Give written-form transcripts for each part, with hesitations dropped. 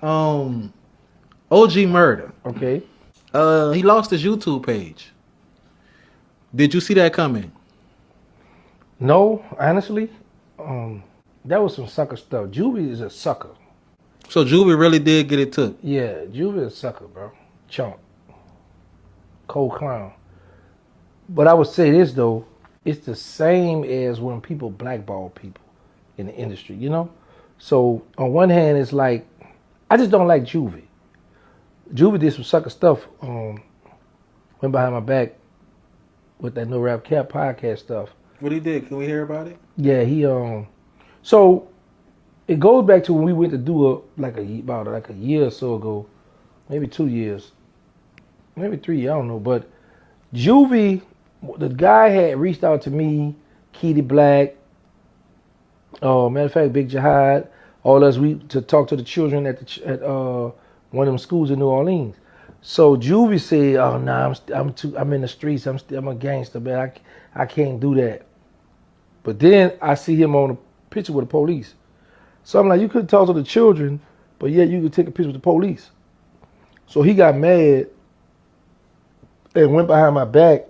Um, OG Murder. Okay. He lost his YouTube page. Did you see that coming? No, honestly, um, that was some sucker stuff. Juvie is a sucker. So Juvie really did get it took. Yeah, Juvie is a sucker, bro. Chump. Cold clown. But I would say this though, it's the same as when people blackball people in the industry, you know? So on one hand, it's like I just don't like Juvie. Juvie did some sucker stuff. Went behind my back with that No Rap Cap podcast stuff. What he did? Can we hear about it? Yeah, he So it goes back to when we went to do about a year or so ago, maybe 2 years, maybe 3. I don't know. But Juvie, the guy had reached out to me, Keedy Black. Matter of fact, Big Jihad, all us to talk to the children at one of them schools in New Orleans. So Juvie said, "Oh no, I'm in the streets. I'm a gangster, man. I can't do that." But then I see him on a picture with the police. So I'm like, you could talk to the children, but yet you could take a picture with the police. So he got mad and went behind my back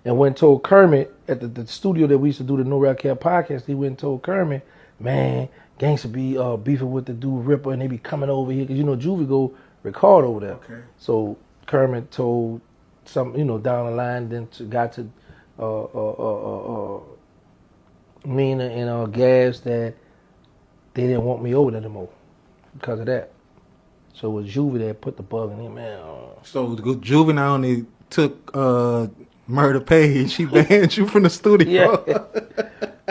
and went and told Kermit at the studio that we used to do the No Rap Cap podcast. He went and told Kermit, man, gangster be beefing with the dude Ripper and they be coming over here. Because, Juvie go record over there. Okay. So Kermit told some, down the line, then got to Mina and Gas that they didn't want me over there anymore because of that. So it was Juvie that put the bug in him, man. So Juvie not only took Murder Page, he banned you from the studio.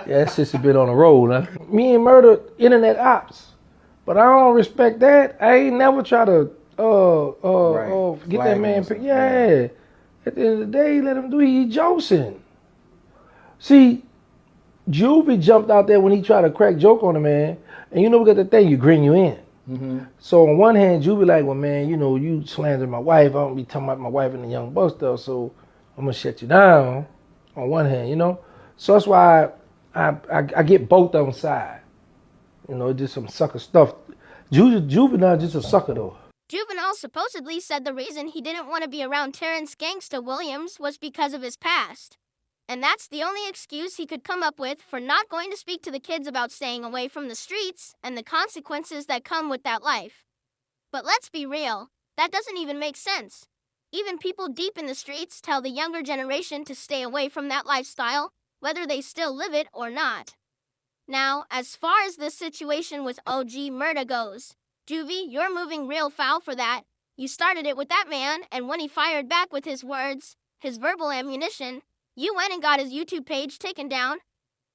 Yeah, that shit's been on the road, huh? Me and Murder, internet ops. But I don't respect that. I ain't never try to get Flag that man. him. Yeah. At the end of the day, let him do it. He joking. See, Juvie jumped out there when he tried to crack joke on the man. And we got the thing, you grin you in. Mm-hmm. So on one hand, Juvie like, well, man, you slander my wife. I don't be talking about my wife and the young buck stuff, so I'm going to shut you down on one hand, So that's why I get both on side. Just some sucker stuff. Juvenile just a sucker, though. Juvenile supposedly said the reason he didn't want to be around Terrence Gangsta Williams was because of his past. And that's the only excuse he could come up with for not going to speak to the kids about staying away from the streets and the consequences that come with that life. But let's be real, that doesn't even make sense. Even people deep in the streets tell the younger generation to stay away from that lifestyle, whether they still live it or not. Now, as far as this situation with OG Murda goes, Juvie, you're moving real foul for that. You started it with that man, and when he fired back with his words, his verbal ammunition, you went and got his YouTube page taken down.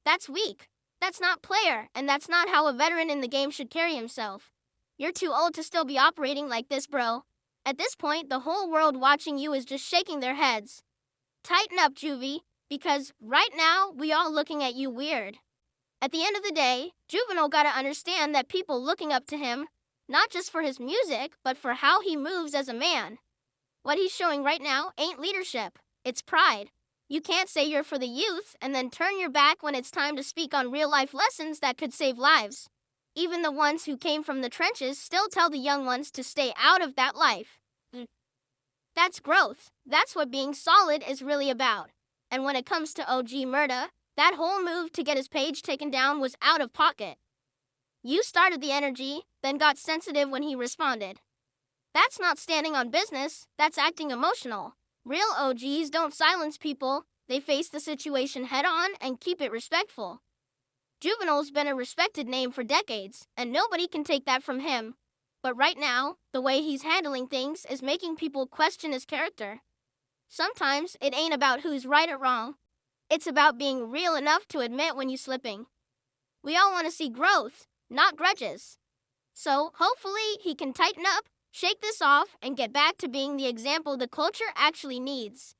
That's weak. That's not player, and that's not how a veteran in the game should carry himself. You're too old to still be operating like this, bro. At this point, the whole world watching you is just shaking their heads. Tighten up, Juvie, because right now, we all looking at you weird. At the end of the day, Juvenile gotta understand that people looking up to him, not just for his music, but for how he moves as a man. What he's showing right now ain't leadership, it's pride. You can't say you're for the youth and then turn your back when it's time to speak on real-life lessons that could save lives. Even the ones who came from the trenches still tell the young ones to stay out of that life. That's growth. That's what being solid is really about. And when it comes to OG Murda, that whole move to get his page taken down was out of pocket. You started the energy, then got sensitive when he responded. That's not standing on business, that's acting emotional. Real OGs don't silence people, they face the situation head on and keep it respectful. Juvenile's been a respected name for decades, and nobody can take that from him. But right now, the way he's handling things is making people question his character. Sometimes it ain't about who's right or wrong. It's about being real enough to admit when you're slipping. We all want to see growth, not grudges. So hopefully he can tighten up, shake this off, and get back to being the example the culture actually needs.